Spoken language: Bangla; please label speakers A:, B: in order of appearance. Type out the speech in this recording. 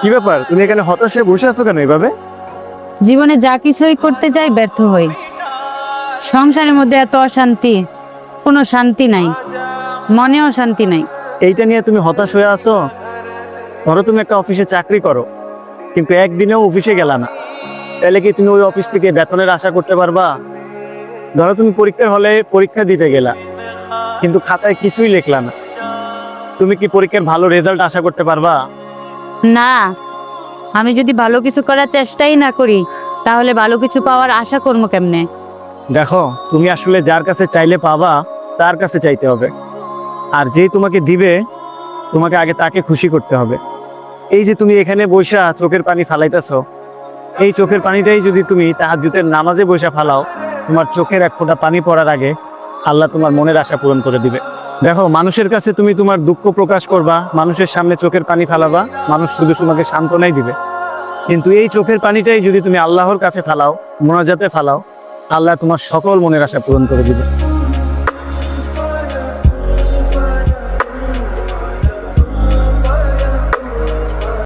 A: কি ব্যাপার, তুমি এখানে হতাশ হয়ে বসে আছো কেন এভাবে?
B: জীবনে যা কিছুই করতে যাই ব্যর্থ হই। সংসারের মধ্যে এত অশান্তি, কোনো শান্তি নাই, মনেও শান্তি নাই।
A: এইটা নিয়ে তুমি হতাশ হয়ে আছো? ধরো তুমি একটা অফিসে চাকরি করো, কিন্তু একদিনেও অফিসে গেলা না, তাহলে কি তুমি ওই অফিস থেকে বেতনের আশা করতে পারবা? ধরো তুমি পরীক্ষার হলে পরীক্ষা দিতে গেলা, কিন্তু খাতায় কিছুই লিখলা না, তুমি কি পরীক্ষার ভালো রেজাল্ট আশা করতে পারবা?
B: না, আমি যদি ভালো কিছু করার চেষ্টাই না করি, তাহলে ভালো কিছু পাওয়ার আশা করবো কেমনে?
A: দেখো, তুমি আসলে যার কাছে চাইলে পাবা, তার কাছে চাইতে হবে। আর যে তোমাকে দিবে, তোমাকে আগে তাকে খুশি করতে হবে। এই যে তুমি এখানে বৈশা চোখের পানি ফালাইতেছো, এই চোখের পানিটাই যদি তুমি তাহাজ্জুদের নামাজে বৈশা ফালাও, তোমার চোখের এক ফোঁটা পানি পড়ার আগে আল্লাহ তোমার মনের আশা পূরণ করে দিবে। দেখো, মানুষের কাছে তুমি তোমার দুঃখ প্রকাশ করবা, মানুষের সামনে চোখের পানি ফালাবা, মানুষ শুধু তোমাকে সান্ত্বনাই দিবে। কিন্তু এই চোখের পানিটাই যদি তুমি আল্লাহর কাছে ফালাও, মোনাজাতে ফালাও, আল্লাহ তোমার সকল মনের আশা পূরণ করে দিবে।